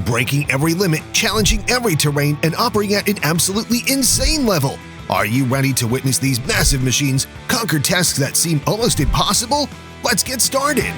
breaking every limit, challenging every terrain, and operating at an absolutely insane level. Are you ready to witness these massive machines conquer tasks that seem almost impossible? Let's get started!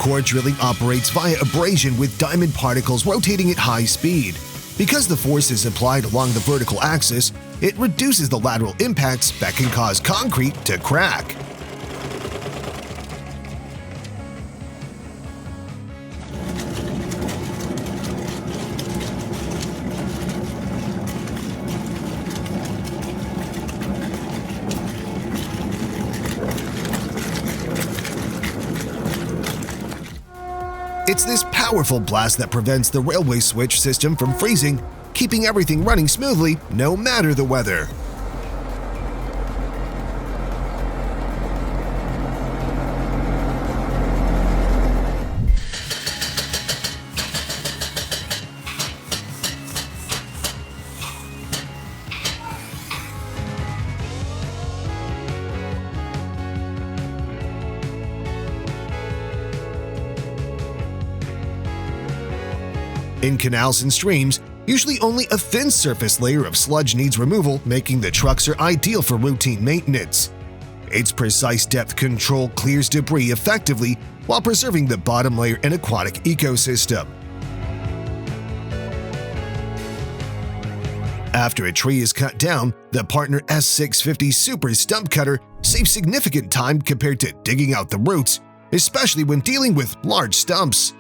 Core drilling operates via abrasion with diamond particles rotating at high speed. Because the force is applied along the vertical axis, it reduces the lateral impacts that can cause concrete to crack. It's this powerful blast that prevents the railway switch system from freezing, keeping everything running smoothly no matter the weather. In canals and streams, usually only a thin surface layer of sludge needs removal, making the truckster ideal for routine maintenance. Its precise depth control clears debris effectively while preserving the bottom layer and aquatic ecosystem. After a tree is cut down, the Partner S650 Super Stump Cutter saves significant time compared to digging out the roots, especially when dealing with large stumps.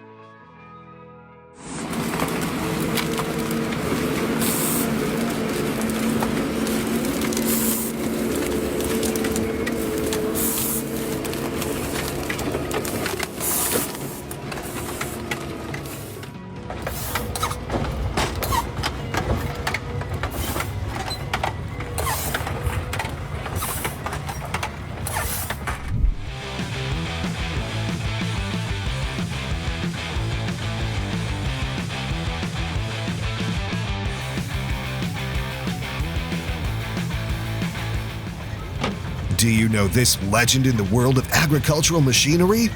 Do you know this legend in the world of agricultural machinery?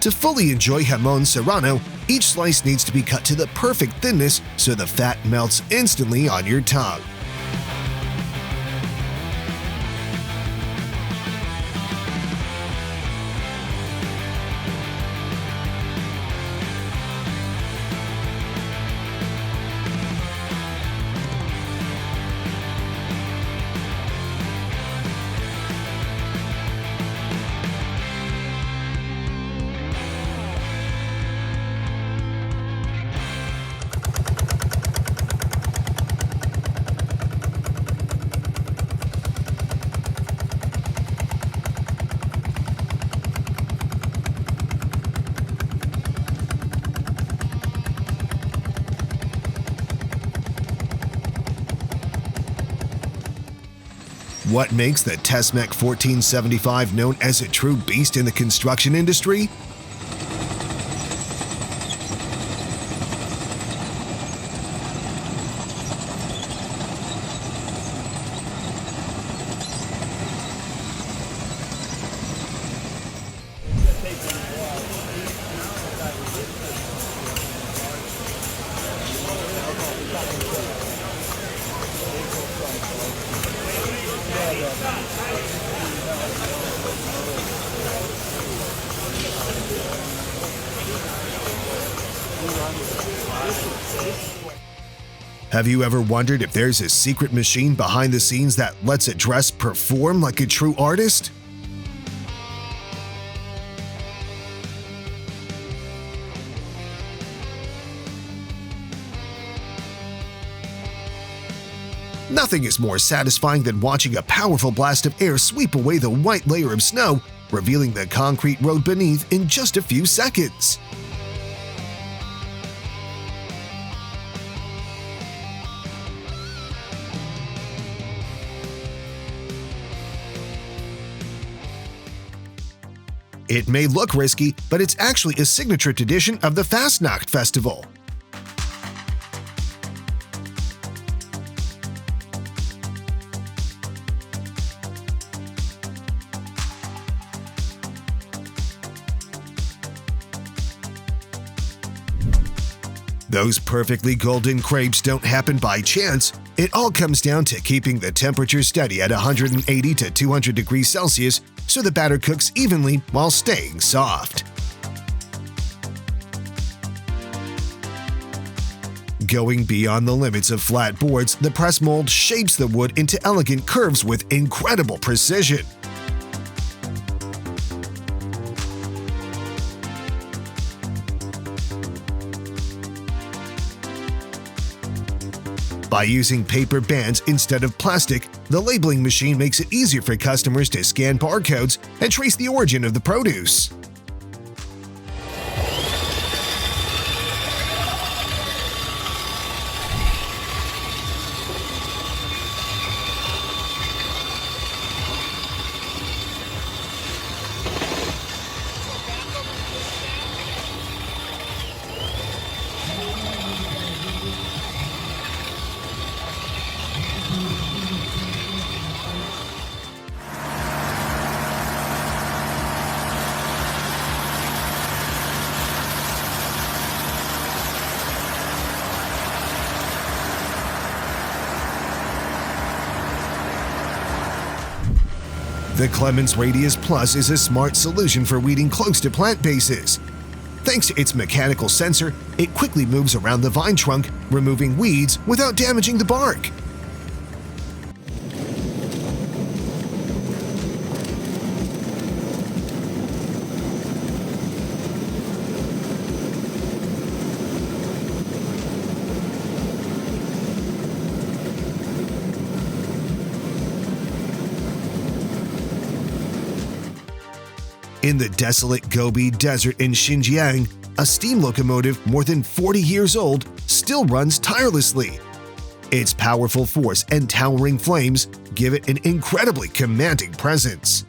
To fully enjoy jamon serrano, each slice needs to be cut to the perfect thinness so the fat melts instantly on your tongue. What makes the Tesmec 1475 known as a true beast in the construction industry? Have you ever wondered if there's a secret machine behind the scenes that lets a dress perform like a true artist? Nothing is more satisfying than watching a powerful blast of air sweep away the white layer of snow, revealing the concrete road beneath in just a few seconds. It may look risky, but it's actually a signature tradition of the Fastnacht Festival. Those perfectly golden crepes don't happen by chance. It all comes down to keeping the temperature steady at 180 to 200 degrees Celsius so the batter cooks evenly while staying soft. Going beyond the limits of flat boards, the press mold shapes the wood into elegant curves with incredible precision. By using paper bands instead of plastic, the labeling machine makes it easier for customers to scan barcodes and trace the origin of the produce. The Clemens Radius Plus is a smart solution for weeding close to plant bases. Thanks to its mechanical sensor, it quickly moves around the vine trunk, removing weeds without damaging the bark. In the desolate Gobi Desert in Xinjiang, a steam locomotive more than 40 years old still runs tirelessly. Its powerful force and towering flames give it an incredibly commanding presence.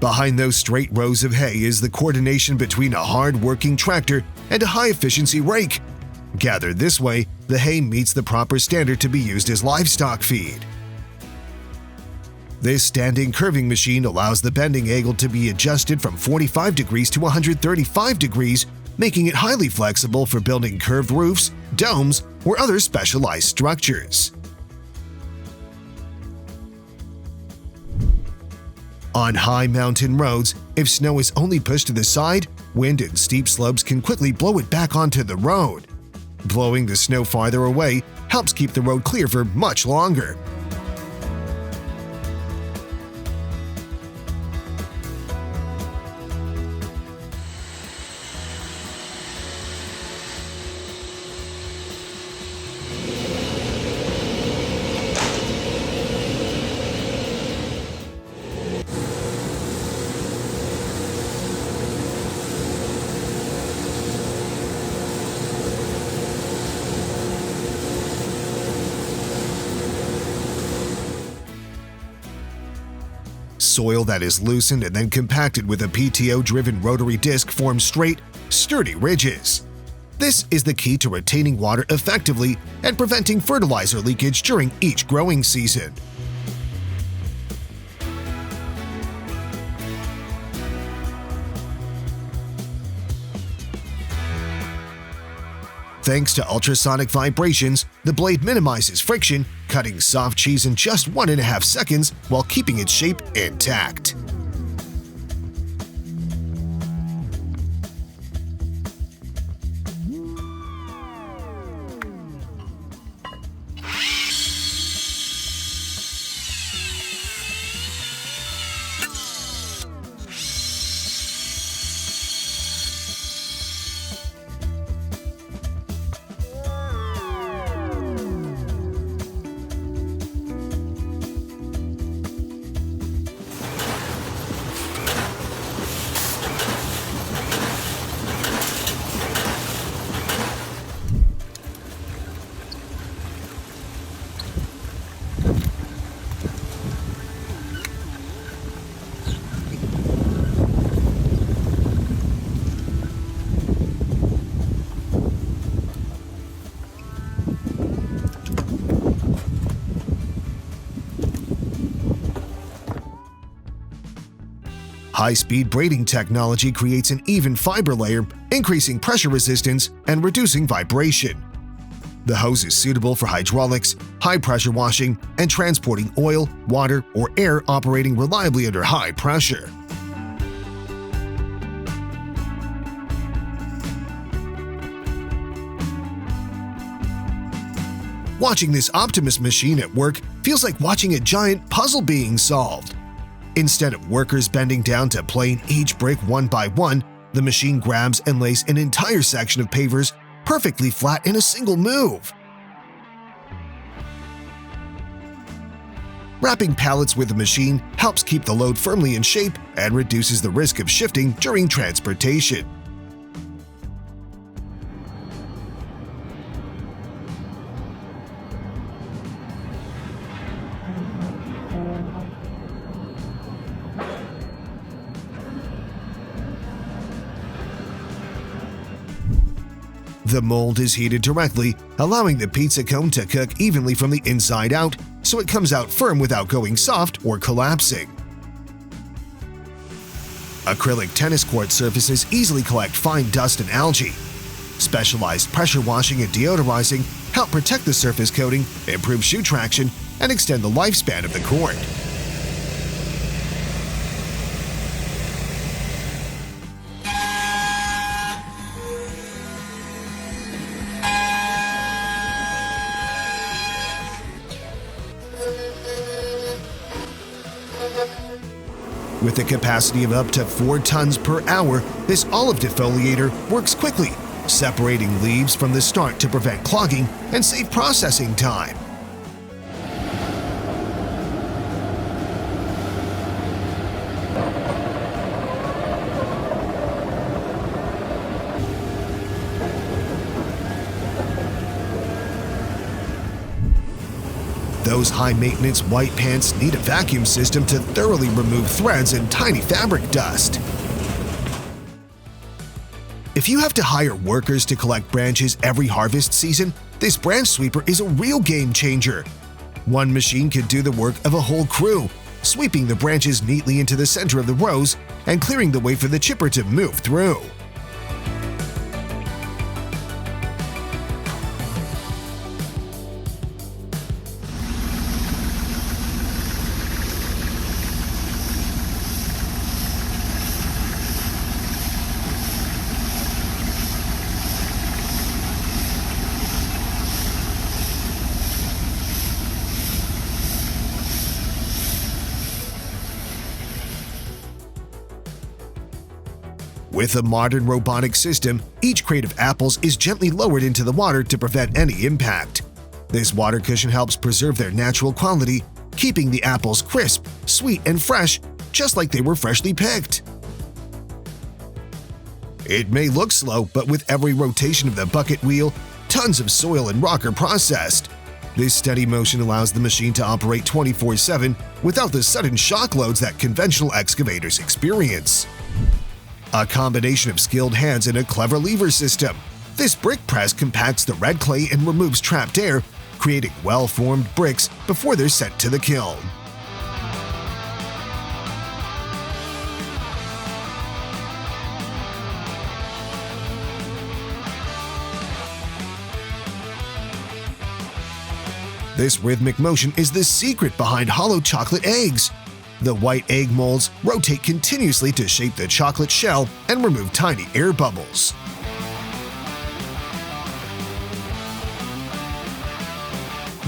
Behind those straight rows of hay is the coordination between a hard-working tractor and a high-efficiency rake. Gathered this way, the hay meets the proper standard to be used as livestock feed. This standing curving machine allows the bending angle to be adjusted from 45 degrees to 135 degrees, making it highly flexible for building curved roofs, domes, or other specialized structures. On high mountain roads, if snow is only pushed to the side, Wind and steep slopes can quickly blow it back onto the road. Blowing the snow farther away helps keep the road clear for much longer. Soil that is loosened and then compacted with a PTO-driven rotary disc forms straight, sturdy ridges. This is the key to retaining water effectively and preventing fertilizer leakage during each growing season. Thanks to ultrasonic vibrations, the blade minimizes friction, cutting soft cheese in just 1.5 seconds while keeping its shape intact. High-speed braiding technology creates an even fiber layer, increasing pressure resistance and reducing vibration. The hose is suitable for hydraulics, high-pressure washing, and transporting oil, water, or air operating reliably under high pressure. Watching this Optimus machine at work feels like watching a giant puzzle being solved. Instead of workers bending down to plane each brick one by one, the machine grabs and lays an entire section of pavers perfectly flat in a single move. Wrapping pallets with the machine helps keep the load firmly in shape and reduces the risk of shifting during transportation. The mold is heated directly, allowing the pizza cone to cook evenly from the inside out, so it comes out firm without going soft or collapsing. Acrylic tennis court surfaces easily collect fine dust and algae. Specialized pressure washing and deodorizing help protect the surface coating, improve shoe traction, and extend the lifespan of the court. With a capacity of up to 4 tons per hour, this olive defoliator works quickly, separating leaves from the start to prevent clogging and save processing time. Those high-maintenance white pants need a vacuum system to thoroughly remove threads and tiny fabric dust. If you have to hire workers to collect branches every harvest season, this branch sweeper is a real game changer. One machine can do the work of a whole crew, sweeping the branches neatly into the center of the rows and clearing the way for the chipper to move through. With a modern robotic system, each crate of apples is gently lowered into the water to prevent any impact. This water cushion helps preserve their natural quality, keeping the apples crisp, sweet, and fresh, just like they were freshly picked. It may look slow, but with every rotation of the bucket wheel, tons of soil and rock are processed. This steady motion allows the machine to operate 24/7 without the sudden shock loads that conventional excavators experience. A combination of skilled hands and a clever lever system, this brick press compacts the red clay and removes trapped air, creating well-formed bricks before they're sent to the kiln. This rhythmic motion is the secret behind hollow chocolate eggs. The white egg molds rotate continuously to shape the chocolate shell and remove tiny air bubbles.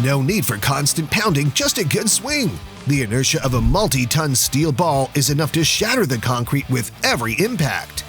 No need for constant pounding, just a good swing. The inertia of a multi-ton steel ball is enough to shatter the concrete with every impact.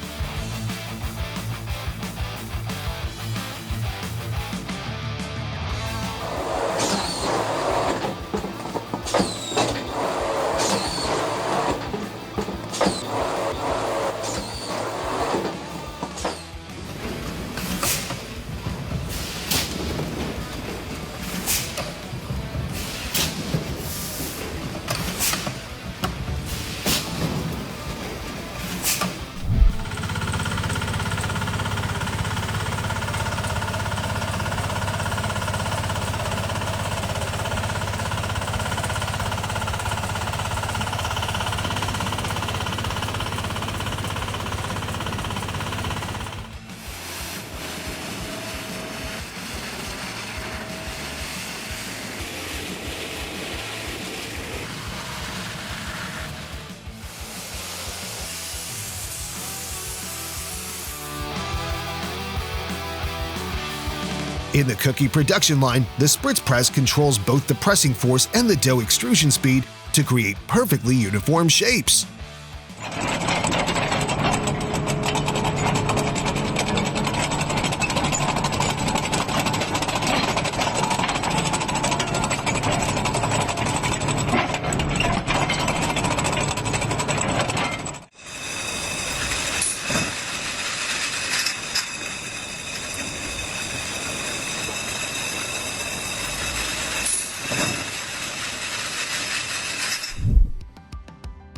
In the cookie production line, the spritz press controls both the pressing force and the dough extrusion speed to create perfectly uniform shapes.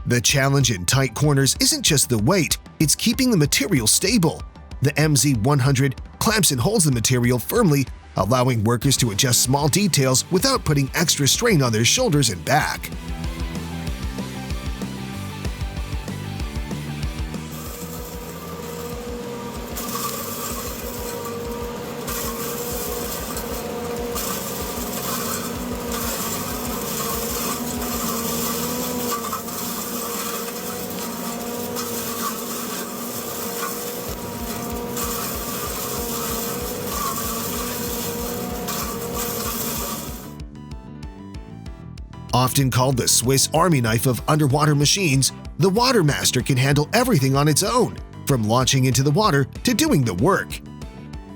The challenge in tight corners isn't just the weight, it's keeping the material stable. The MZ100 clamps and holds the material firmly, allowing workers to adjust small details without putting extra strain on their shoulders and back. Often called the Swiss Army knife of underwater machines, the Watermaster can handle everything on its own, from launching into the water to doing the work.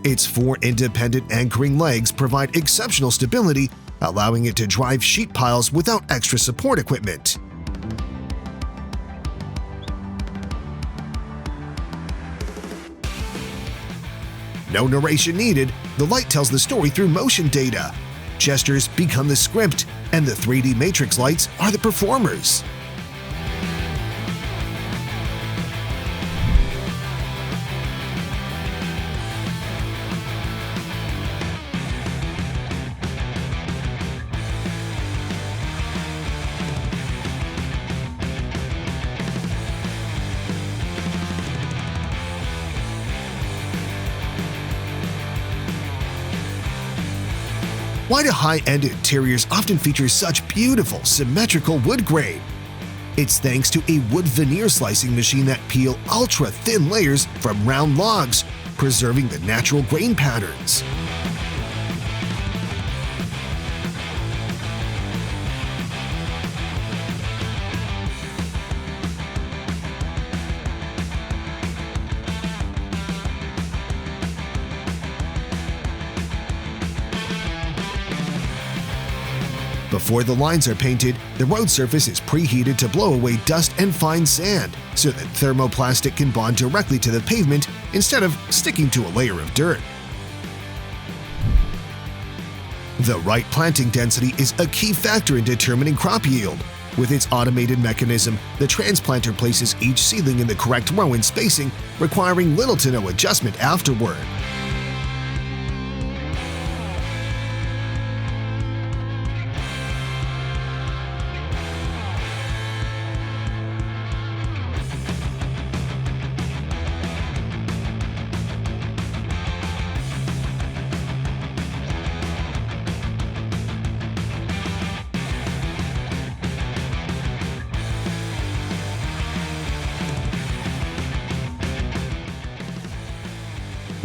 Its 4 independent anchoring legs provide exceptional stability, allowing it to drive sheet piles without extra support equipment. No narration needed, the light tells the story through motion data. Gestures become the script, and the 3D matrix lights are the performers. Why do high-end interiors often feature such beautiful, symmetrical wood grain? It's thanks to a wood veneer slicing machine that peel ultra-thin layers from round logs, preserving the natural grain patterns. Before the lines are painted, the road surface is preheated to blow away dust and fine sand so that thermoplastic can bond directly to the pavement instead of sticking to a layer of dirt. The right planting density is a key factor in determining crop yield. With its automated mechanism, the transplanter places each seedling in the correct row and spacing, requiring little to no adjustment afterward.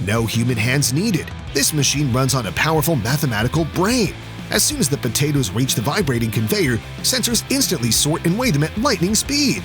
No human hands needed. This machine runs on a powerful mathematical brain. As soon as the potatoes reach the vibrating conveyor, sensors instantly sort and weigh them at lightning speed.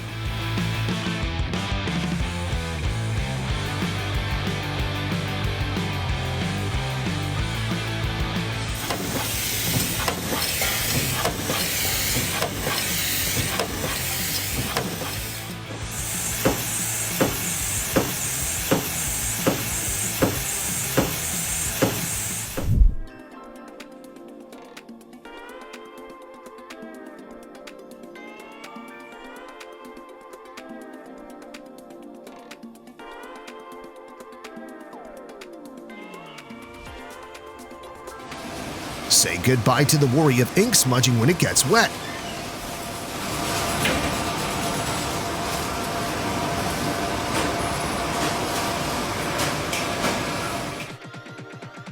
Say goodbye to the worry of ink smudging when it gets wet.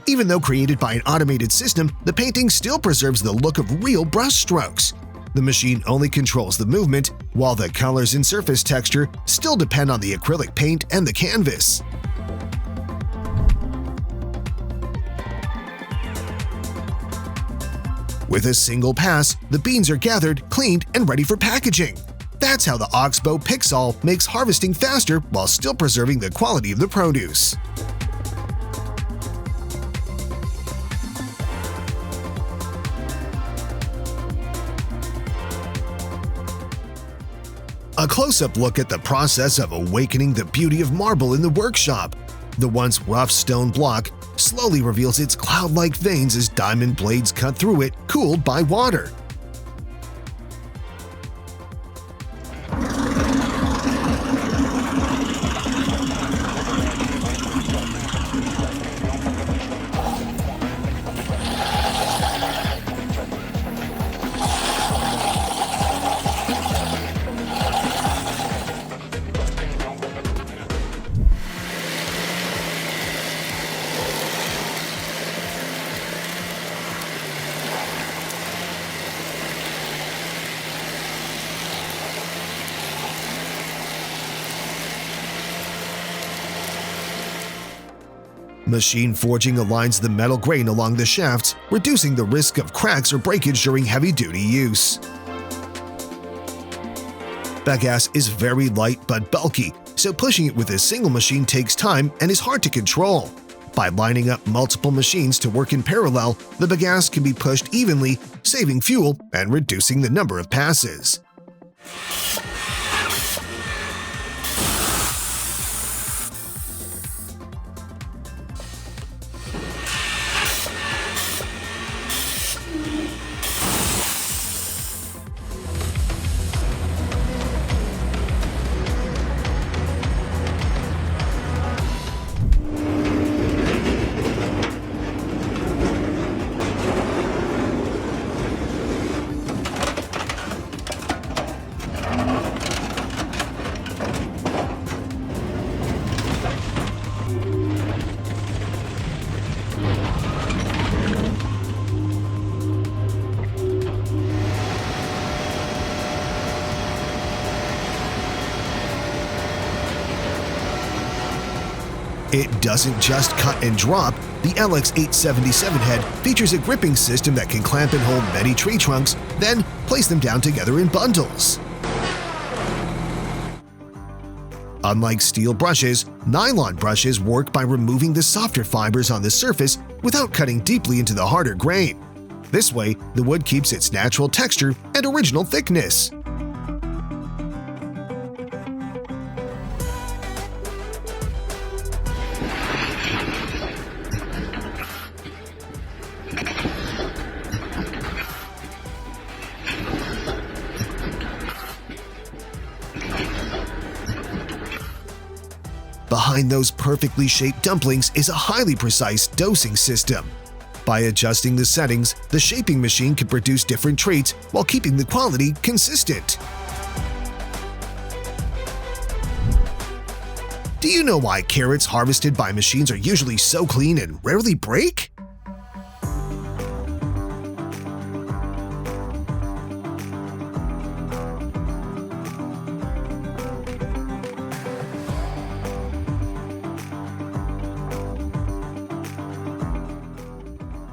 Even though created by an automated system, the painting still preserves the look of real brush strokes. The machine only controls the movement, while the colors and surface texture still depend on the acrylic paint and the canvas. With a single pass, the beans are gathered, cleaned, and ready for packaging. That's how the Oxbow Pixall makes harvesting faster while still preserving the quality of the produce. A close-up look at the process of awakening the beauty of marble in the workshop. The once rough stone block slowly reveals its cloud-like veins as diamond blades cut through it, cooled by water. Machine forging aligns the metal grain along the shafts, reducing the risk of cracks or breakage during heavy-duty use. Bagasse is very light but bulky, so pushing it with a single machine takes time and is hard to control. By lining up multiple machines to work in parallel, the bagasse can be pushed evenly, saving fuel and reducing the number of passes. It doesn't just cut and drop. The LX877 head features a gripping system that can clamp and hold many tree trunks, then place them down together in bundles. Unlike steel brushes, nylon brushes work by removing the softer fibers on the surface without cutting deeply into the harder grain. This way, the wood keeps its natural texture and original thickness. Behind those perfectly shaped dumplings is a highly precise dosing system. By adjusting the settings, the shaping machine can produce different treats while keeping the quality consistent. Do you know why carrots harvested by machines are usually so clean and rarely break?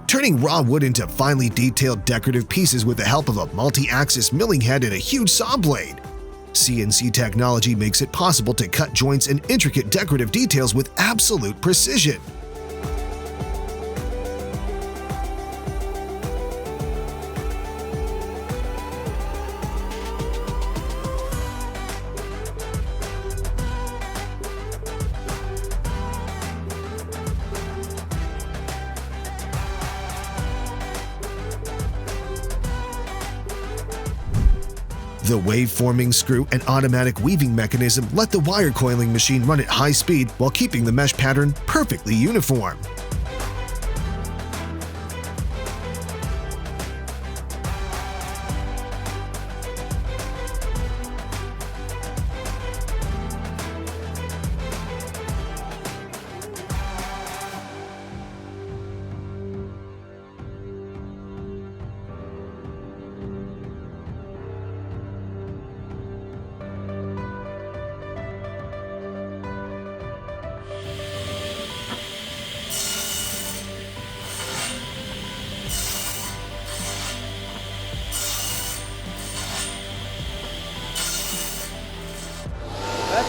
Turning raw wood into finely detailed decorative pieces with the help of a multi-axis milling head and a huge saw blade. CNC technology makes it possible to cut joints and intricate decorative details with absolute precision. The wave-forming screw and automatic weaving mechanism let the wire coiling machine run at high speed while keeping the mesh pattern perfectly uniform.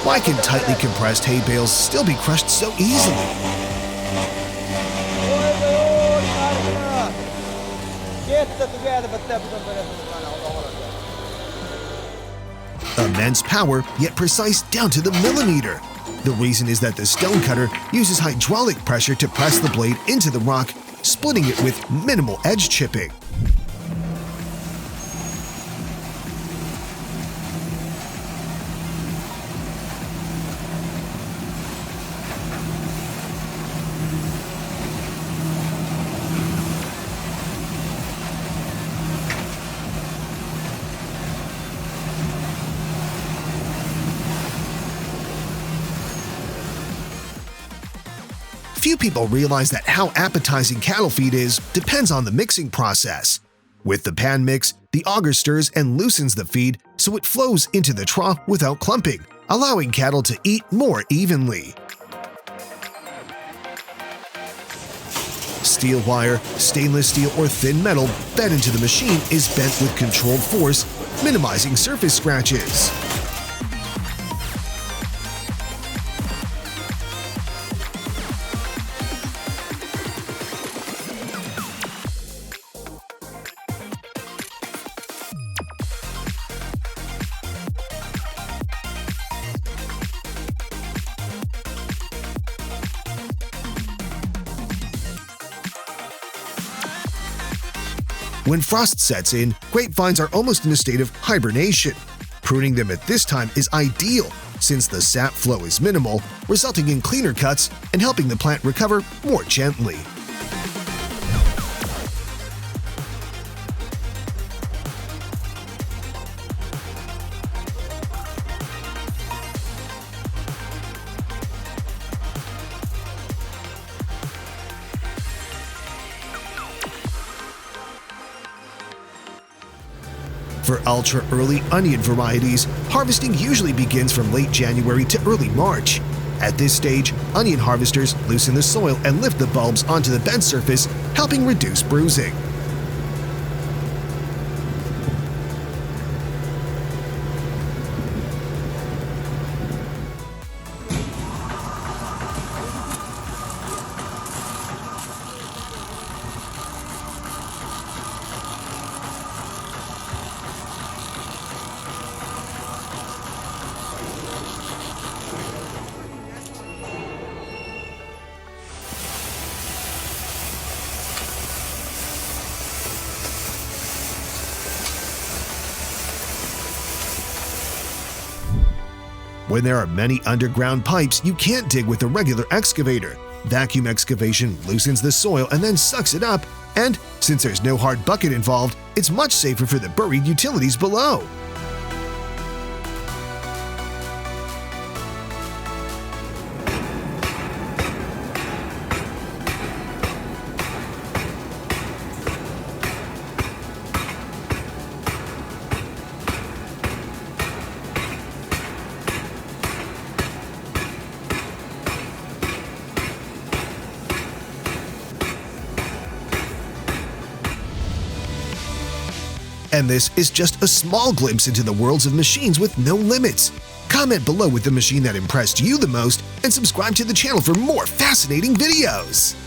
Why can tightly compressed hay bales still be crushed so easily? Immense power, yet precise down to the millimeter. The reason is that the stone cutter uses hydraulic pressure to press the blade into the rock, splitting it with minimal edge chipping. Few people realize that how appetizing cattle feed is depends on the mixing process. With the pan mix, the auger stirs and loosens the feed so it flows into the trough without clumping, allowing cattle to eat more evenly. Steel wire, stainless steel, or thin metal fed into the machine is bent with controlled force, minimizing surface scratches. When frost sets in, grapevines are almost in a state of hibernation. Pruning them at this time is ideal, since the sap flow is minimal, resulting in cleaner cuts and helping the plant recover more gently. For ultra-early onion varieties, harvesting usually begins from late January to early March. At this stage, onion harvesters loosen the soil and lift the bulbs onto the bed surface, helping reduce bruising. When there are many underground pipes, you can't dig with a regular excavator. Vacuum excavation loosens the soil and then sucks it up, and since there's no hard bucket involved, it's much safer for the buried utilities below. And this is just a small glimpse into the worlds of machines with no limits. Comment below with the machine that impressed you the most and subscribe to the channel for more fascinating videos!